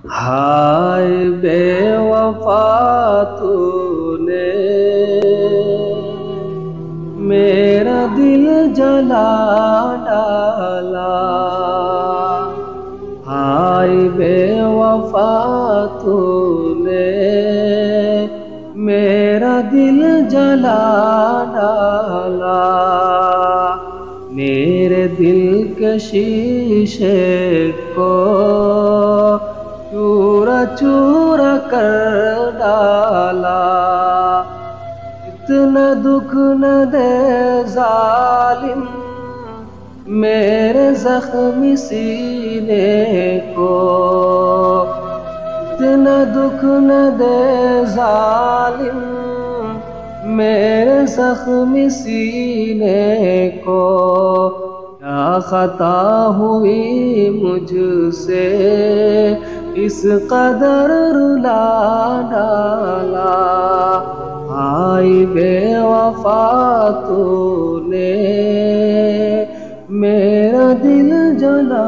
ہائے بے وفا تو نے میرا دل جلا ڈالا، ہائے بے وفا تو نے میرا دل جلا ڈالا، میرے دل کے شیشے کو چور چور کر ڈالا، اتنا دکھ نہ دے ظالم میرے زخمی سینے کو، اتنا دکھ نہ دے ظالم میرے زخمی سینے کو، کیا خطا ہوئی مجھ سے اس قدر رلا ڈالا، ہائے بے وفا تو نے میرا دل جلا